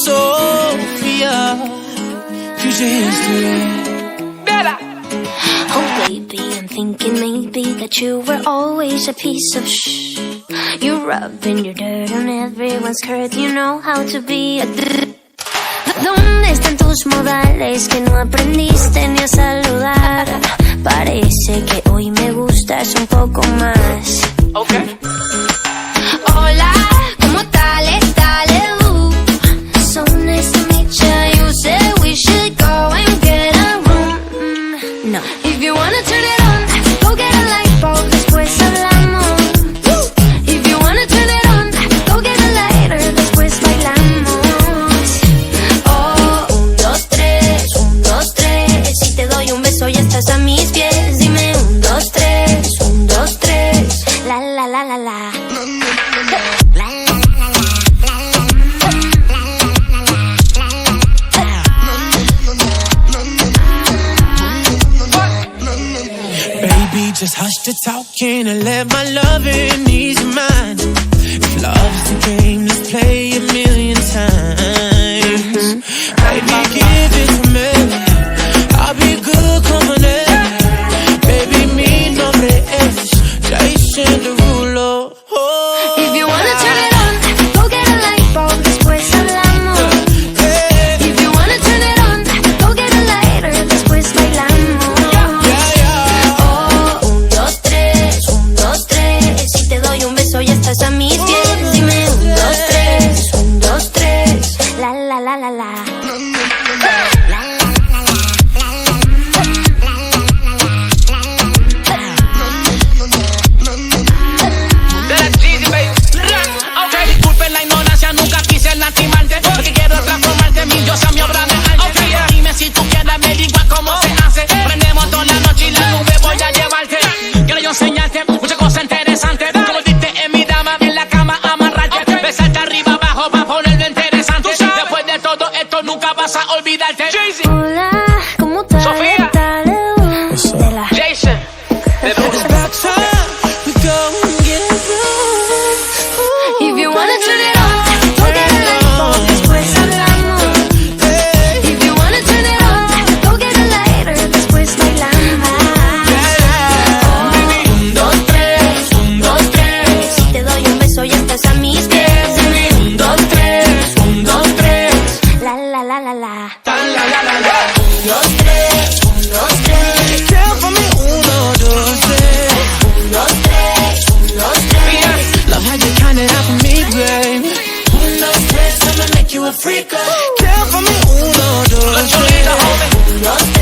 Sophia, future history. Oh baby, I'm thinking maybe that you were always a piece of shh. You're rubbing your dirt on everyone's skirt. You know how to be a ¿Dónde están tus modales que no aprendiste ni a saludar? Parece que hoy me gustas un poco más. Okay. Hola, ¿cómo tal? So nice to meet you. You said we should go and get a room. No. If you wanna turn it on, go get a light bulb, después hablamos. If you wanna turn it on, go get a lighter, después bailamos. Oh, 1, 2, 3, 1, 2, 3. Si te doy un beso ya estás a mis pies. Dime 1, 2, 3, 1, 2, 3. La la la la la. Just hush the talking and let my loving ease your mind. If love's the game, let's play a million times. Baby, give it to me. I'll be good company. Baby, mi nombre es Jason Derulo. Oh. If you wanna turn it on, go get a light bulb, después hablamos. If you wanna turn it on, go get a lighter, después bailamos. Ya estás a mis pies, dime 1, 2, 3, 1, 2, 3, la la la la la. Disculpen la ignorancia, nunca quise lastimarte, porque quiero transformarte en mi diosa, mi obra de arte. Dime si tú quieres, averigua cómo se hace. Prendemos toda la noche y la nube voy a llevarte. Quiero yo enseñarte muchas cosas interesantes. Nunca vas a olvidarte. Hola, ¿cómo tal? Sofía. Jason. If you wanna turn it on, go get a light bulb, después hablamos. If you wanna turn it on, go get a lighter, después bailamos. 1, 2, 3, 1, 2, 3. Si te doy un beso ya estás a mis pies. 1, 2, 3, 1, 2, 3. La la la la la. 1, 2, 3, 1, 2, 3. Tell for me 1, 2, 3. 1, 2, 3, 1, 2, 3. Love how you count it out for me, babe. 1, 2, 3, I'ma make you a freak. Tell for me 1, 2, 3. 1, 2,